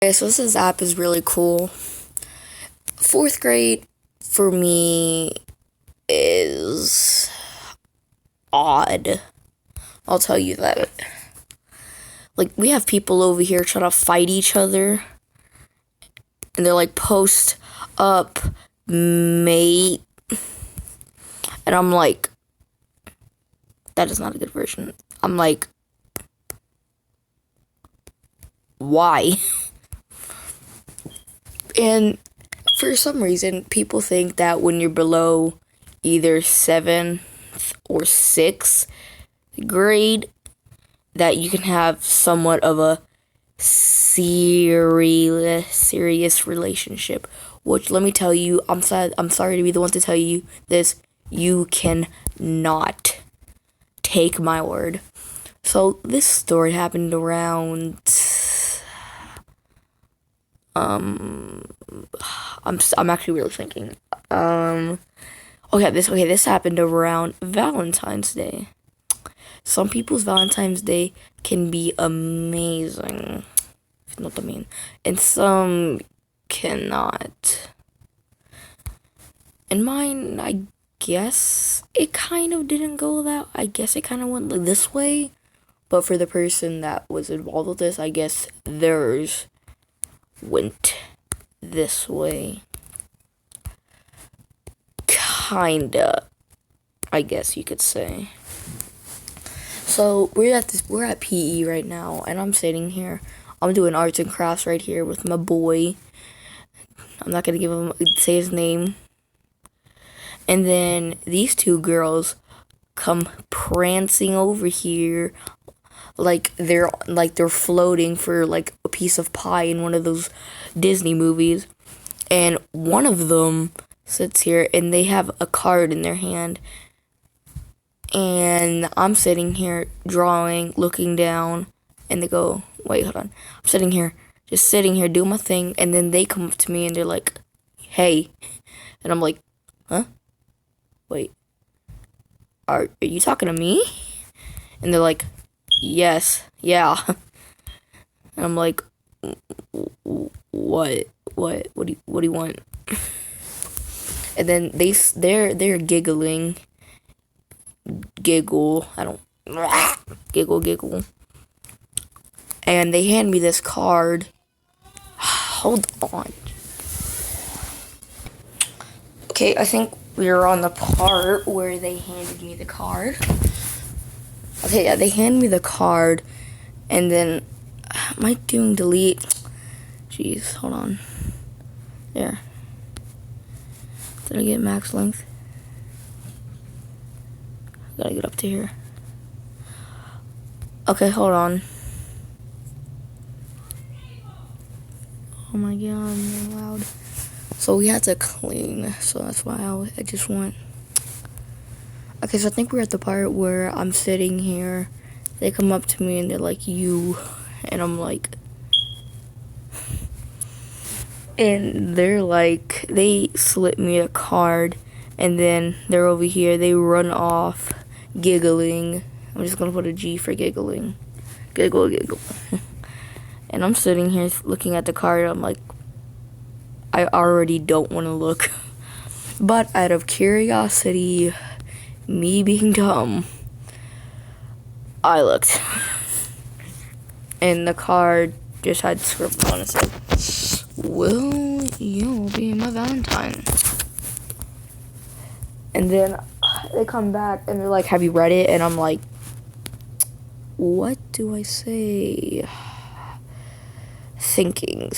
Okay, so this app is really cool. Fourth grade for me is odd. I'll tell you that. Like, we have people over here trying to fight each other, and they're like, post up, mate. And I'm like, that is not a good version. I'm like, why? And for some reason, people think that when you're below either 7th or 6th grade, that you can have somewhat of a serious relationship. Which, let me tell you, I'm sorry to be the one to tell you this. You cannot. Take my word. So this story happened around. I'm actually really thinking. This happened around Valentine's Day. Some people's Valentine's Day can be amazing, if you know what I mean, and some cannot. And mine, I guess it kind of didn't go that. I guess it kind of went this way, but for the person that was involved with this, I guess theirs went this way. Kinda, I guess you could say. So we're at PE right now, and I'm sitting here. I'm doing arts and crafts right here with my boy. I'm not gonna say his name. And then these two girls come prancing over here like they're floating for like a piece of pie in one of those Disney movies. And one of them sits here and they have a card in their hand. And I'm sitting here drawing, looking down, and they go, wait, hold on. I'm sitting here, just sitting here, doing my thing, and then they come up to me and they're like, hey. And I'm like, huh? Wait. Are you talking to me? And they're like, yes, yeah. And I'm like, what do you want? And then they're giggling. Giggle. I don't giggle. And they hand me this card. Hold on. Okay, I think we're on the part where they handed me the card. Okay, yeah, they hand me the card, and then am I doing delete? Jeez, hold on. There. Did I get max length? Gotta get up to here. Okay, hold on. Oh my god, I'm loud. So we had to clean, so that's why I just went. Okay, so I think we're at the part where I'm sitting here. They come up to me and they're like, you. And I'm like. And they're like, they slip me a card. And then they're over here. They run off. Giggling. I'm just gonna put a G for giggling. Giggle. And I'm sitting here looking at the card. I'm like, I already don't want to look. But out of curiosity, me being dumb, I looked. And the card just had script on it. Said, will you be my Valentine? And then they come back and they're like, have you read it? And I'm like, what do I say? Thinking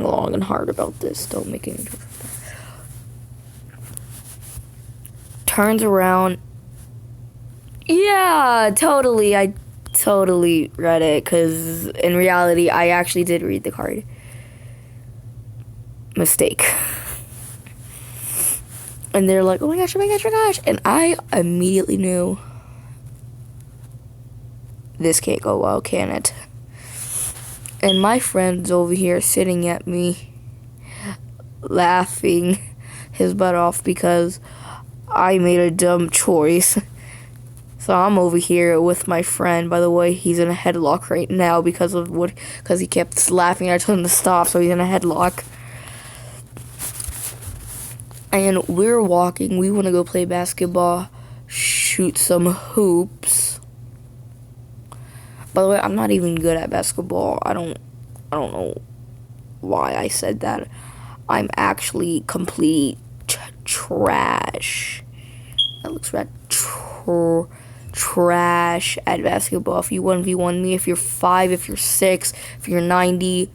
long and hard about this. Don't make any turns around. Yeah, totally. I totally read it, because in reality, I actually did read the card. Mistake. And they're like, oh my gosh. And I immediately knew, this can't go well, can it? And my friend's over here sitting at me, laughing his butt off because I made a dumb choice. So I'm over here with my friend. By the way, he's in a headlock right now because he kept laughing. I told him to stop, so he's in a headlock. And we're walking. We want to go play basketball, shoot some hoops. By the way, I'm not even good at basketball. I don't know why I said that. I'm actually complete trash. That looks bad. Trash at basketball. If you 1v1 me, if you're 5, if you're 6, if you're 90,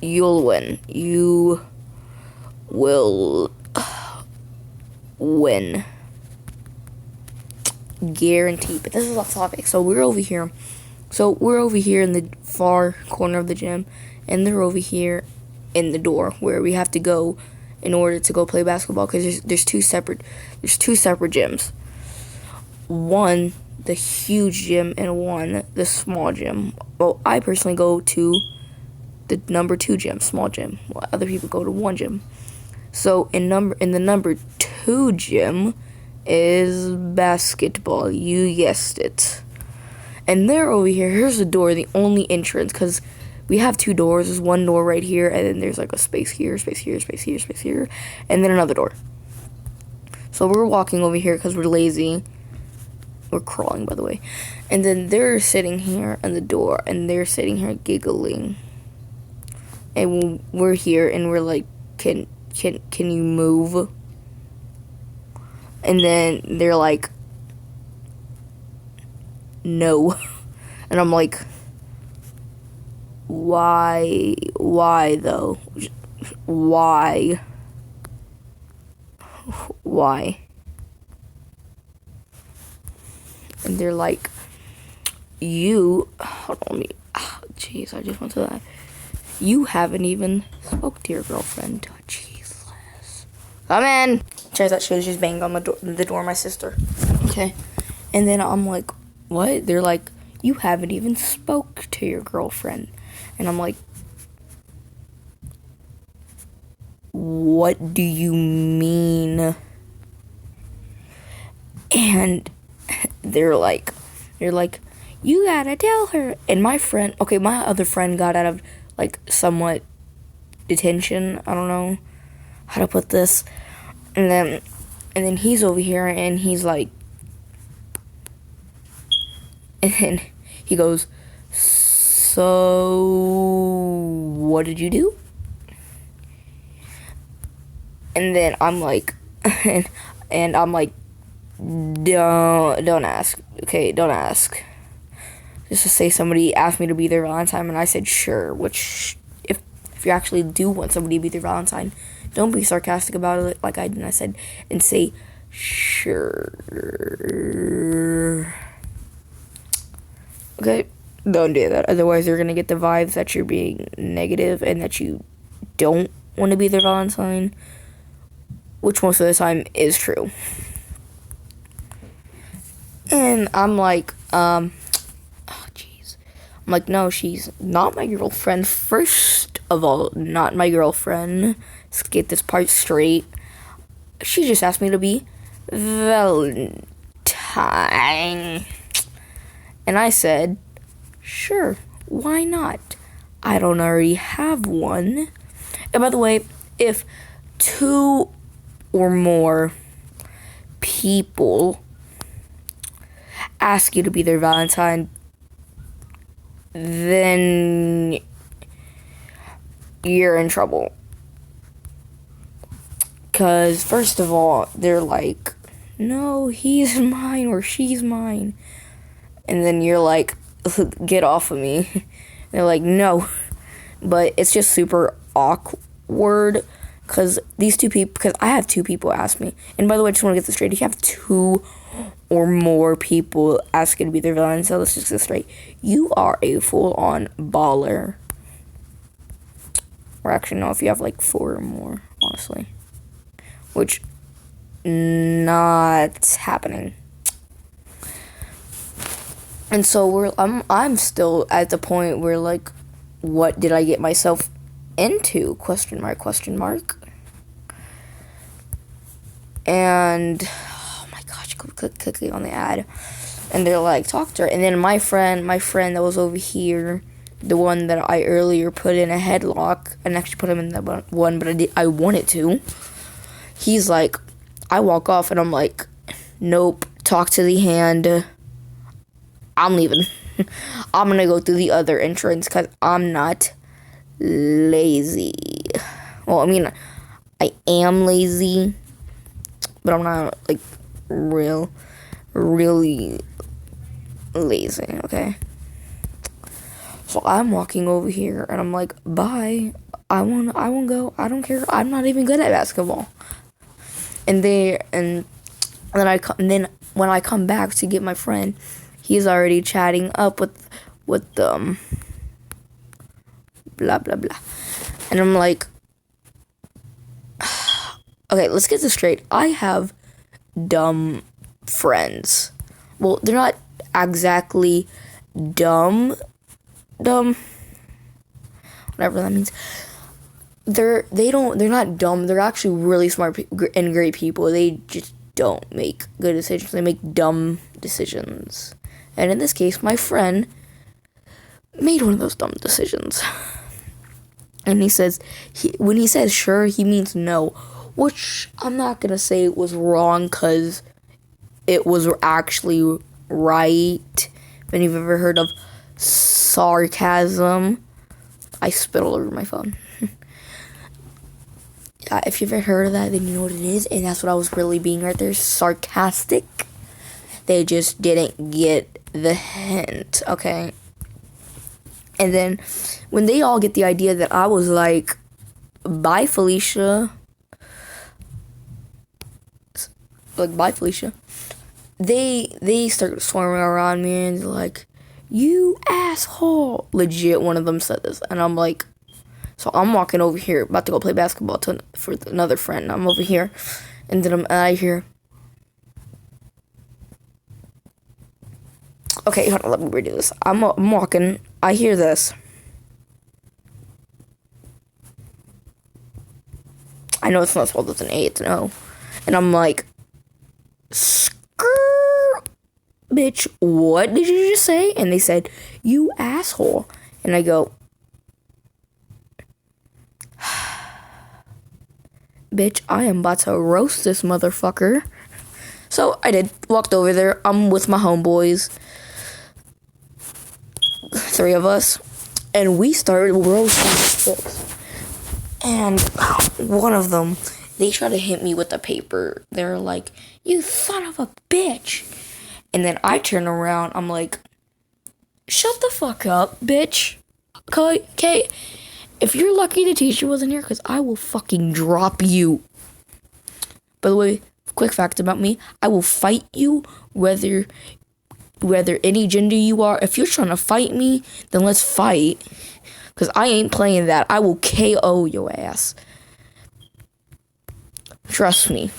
you'll win. You will win. Guaranteed. But this is off topic. So we're over here in the far corner of the gym, and they're over here in the door where we have to go in order to go play basketball, because there's two separate gyms. One, the huge gym, and one, the small gym. Well, I personally go to the number 2 gym, small gym, while other people go to 1 gym. So in the number 2 gym is basketball. You guessed it. And they're over here. Here's the door, the only entrance, because we have 2 doors. There's one door right here, and then there's like a space here, space here, space here, space here, and then another door. So we're walking over here because we're lazy. We're crawling, by the way. And then they're sitting here on the door, and they're sitting here giggling. And we're here, and we're like, can you move? And then they're like, no. And I'm like, why though? Why? And they're like, hold on, jeez, I just went to that. You haven't even spoke to your girlfriend. Oh, Jesus. Come in. Turns out she was just banging on the door, my sister. Okay. And then I'm like, what? They're like, you haven't even spoke to your girlfriend. And I'm like, what do you mean? And they're like, you gotta tell her. And my other friend got out of like somewhat detention. I don't know how to put this. And then he's over here, and he's like, and then he goes, so what did you do? And then I'm like, and I'm like, don't ask. Okay, don't ask. Just to say somebody asked me to be their Valentine, and I said sure. Which, if you actually do want somebody to be their Valentine, don't be sarcastic about it like I did. And I said, and say sure. Okay, don't do that. Otherwise, they're gonna get the vibes that you're being negative and that you don't want to be their Valentine, which most of the time is true. And I'm like, I'm like, no, she's not my girlfriend. First of all, not my girlfriend. Let's get this part straight. She just asked me to be Valentine. And I said, sure, why not? I don't already have one. And by the way, if 2 or more people ask you to be their Valentine, then you're in trouble. Because, first of all, they're like, no, he's mine or she's mine. And then you're like, get off of me. They're like, no. But it's just super awkward. Because I have 2 people ask me. And by the way, I just want to get this straight. If you have 2 or more people asking to be their Valentine, so let's just get this straight. You are a full-on baller. Or actually, no, if you have like 4 or more, honestly. Which, not happening. And so I'm still at the point where, like, what did I get myself into? Question mark. And, oh my gosh, clicking on the ad, and they're like, talk to her. And then my friend that was over here, the one that I earlier put in a headlock, and actually put him in that one, but I wanted to. He's like, I walk off, and I'm like, nope, talk to the hand. I'm leaving. I'm gonna go through the other entrance because I'm not lazy. Well, I mean, I am lazy, but I'm not like really lazy. Okay. So I'm walking over here, and I'm like, bye. I won't go. I don't care. I'm not even good at basketball. And then when I come back to get my friend, he's already chatting up with blah blah blah, and I'm like, okay, let's get this straight. I have dumb friends. Well, they're not exactly dumb, whatever that means. They're not dumb. They're actually really smart and great people. They just don't make good decisions. They make dumb decisions. And in this case, my friend made one of those dumb decisions. And he says, when he says sure, he means no. Which I'm not going to say it was wrong, because it was actually right. If you've ever heard of sarcasm, I spit all over my phone. If you've ever heard of that, then you know what it is. And that's what I was really being right there. Sarcastic. They just didn't get the hint, okay? And then when they all get the idea that I was like, bye, Felicia. Like, bye, Felicia. They start swarming around me and they're like, you asshole. Legit, one of them said this. And I'm like, so I'm walking over here, about to go play basketball for another friend. I'm over here, and then I hear, okay, hold on, let me redo this. I'm walking, I hear this. I know it's not spelled with an A, it's an O. And I'm like, bitch, what did you just say? And they said, you asshole. And I go, bitch, I am about to roast this motherfucker. So I did. Walked over there. I'm with my homeboys. 3 of us. And we started roasting chicks. And one of them, they tried to hit me with the paper. They're like, you son of a bitch. And then I turn around. I'm like, shut the fuck up, bitch. Okay. If you're lucky the teacher wasn't here, because I will fucking drop you. By the way, quick fact about me, I will fight you whether any gender you are. If you're trying to fight me, then let's fight. Because I ain't playing that. I will KO your ass. Trust me.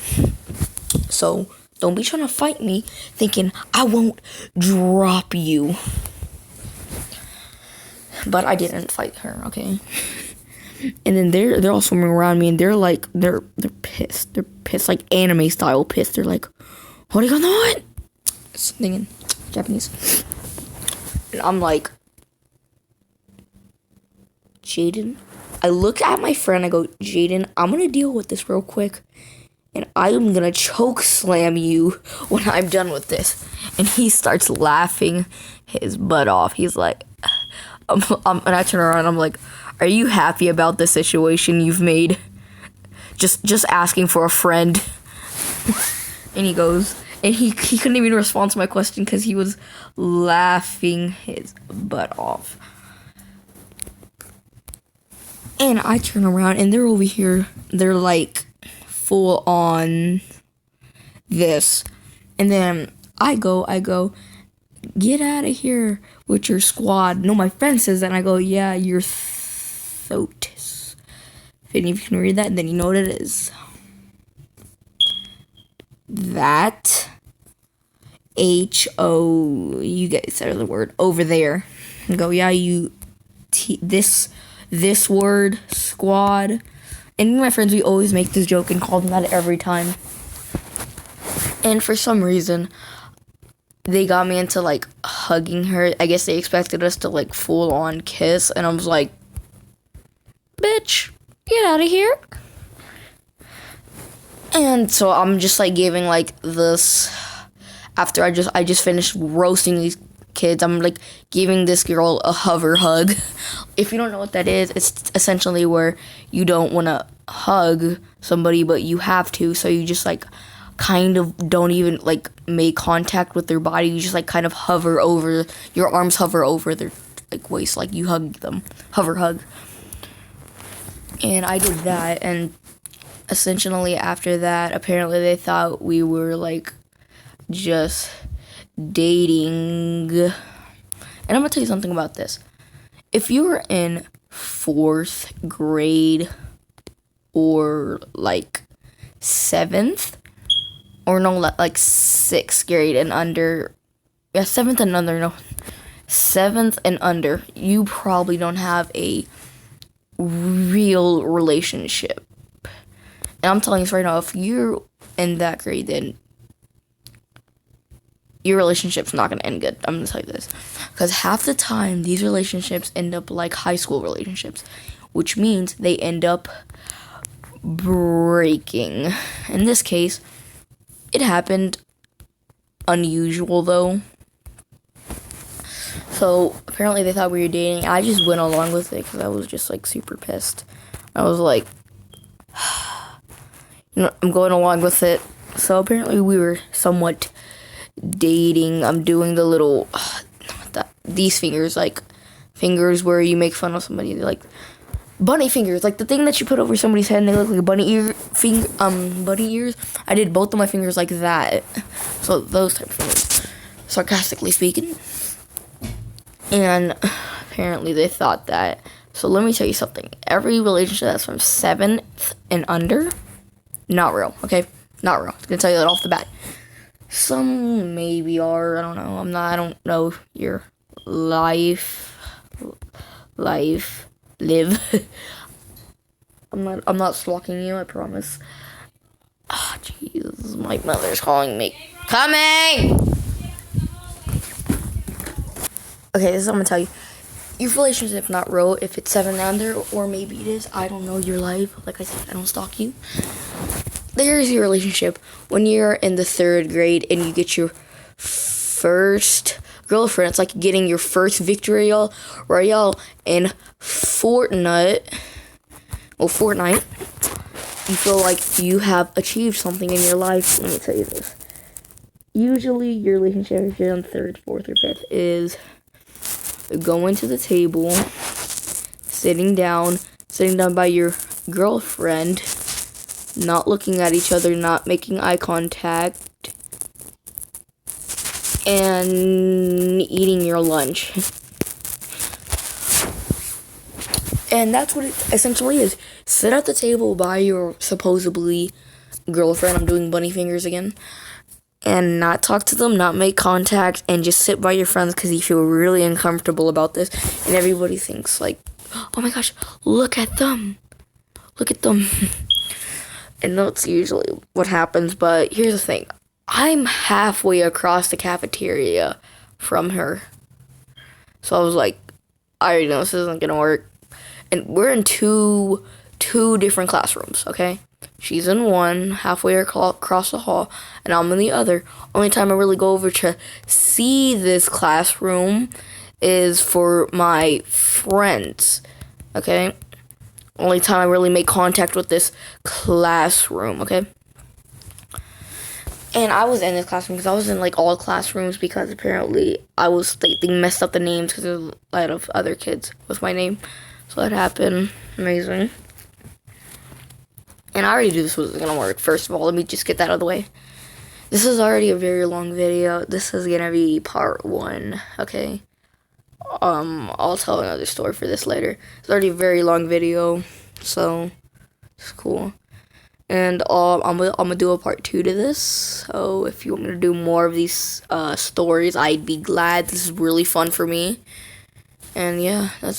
So, don't be trying to fight me thinking I won't drop you. But I didn't fight her, okay? And then they're all swimming around me, and they're like, they're pissed. They're pissed, like anime style pissed. They're like, what are you gonna do? Something in Japanese. And I'm like, Jaden. I look at my friend, I go, Jaden, I'm gonna deal with this real quick. And I'm gonna choke slam you when I'm done with this. And he starts laughing his butt off. He's like, and I turn around and I'm like, are you happy about the situation you've made? Just asking for a friend. And he goes, and he couldn't even respond to my question because he was laughing his butt off. And I turn around and they're over here. They're like full on this. And then I go, get out of here with your squad. No, my friend says that, and I go, yeah, you're Thotis. If any of you can read that, then you know what it is. That H-O, you guys said the word, over there. And go, yeah, you, this word, squad. And my friends, we always make this joke and call them that every time. And for some reason, they got me into like hugging her. I guess they expected us to like full on kiss, and I was like, bitch, get out of here. And so I'm just like giving like this, after I just finished roasting these kids, I'm like giving this girl a hover hug. If you don't know what that is, it's essentially where you don't want to hug somebody but you have to, so you just like kind of don't even like make contact with their body. You just like kind of hover over, your arms hover over their like waist, like you hug them, hover hug. And I did that, and essentially after that, apparently they thought we were like just dating. And I'm gonna tell you something about this. If you were in 4th grade or like 7th, or no, like 6th grade and under, yeah, 7th and under, no, 7th and under, you probably don't have a real relationship. And I'm telling you this right now, if you're in that grade, then your relationship's not going to end good. I'm going to tell you this. Because half the time, these relationships end up like high school relationships, which means they end up breaking. In this case, it happened unusual, though. So, apparently they thought we were dating. I just went along with it because I was just, like, super pissed. I was like, I'm going along with it. So, apparently we were somewhat dating. I'm doing the little, these fingers, like, fingers where you make fun of somebody. They're like, bunny fingers, like the thing that you put over somebody's head and they look like a bunny ears. I did both of my fingers like that. So, those type of fingers, sarcastically speaking. And apparently they thought that. So let me tell you something. Every relationship that's from 7th and under, not real, okay? Not real. I'm gonna tell you that off the bat. Some maybe are, I don't know. I don't know your live. I'm not stalking you, I promise. Ah, jeez, my mother's calling me. Coming! Okay, this is what I'm gonna tell you. Your relationship not real if it's 7 and under, or maybe it is. I don't know your life. Like I said, I don't stalk you. There's your relationship when you're in the 3rd grade and you get your first girlfriend. It's like getting your first victory royale in Fortnite. Well, Fortnite. You feel like you have achieved something in your life. Let me tell you this. Usually, your relationship, if you're on 3rd, 4th, or 5th, is going to the table, sitting down by your girlfriend, not looking at each other, not making eye contact, and eating your lunch. And that's what it essentially is. Sit at the table by your supposedly girlfriend. I'm doing bunny fingers again. And not talk to them, not make contact, and just sit by your friends because you feel really uncomfortable about this. And everybody thinks like, oh my gosh, look at them. Look at them. And that's usually what happens. But here's the thing. I'm halfway across the cafeteria from her. So I was like, I already know this isn't going to work. And we're in two different classrooms, okay? She's in one, halfway across the hall, and I'm in the other. Only time I really go over to see this classroom is for my friends, okay? Only time I really make contact with this classroom, okay? And I was in this classroom because I was in, like, all classrooms because apparently they messed up the names because there's a lot of other kids with my name. So that happened. Amazing. And I already knew this was going to work. First of all, let me just get that out of the way. This is already a very long video. This is going to be part 1, okay? I'll tell another story for this later. It's already a very long video, so it's cool. And I'm gonna do a part 2 to this. So if you want me to do more of these stories, I'd be glad. This is really fun for me. And yeah, that's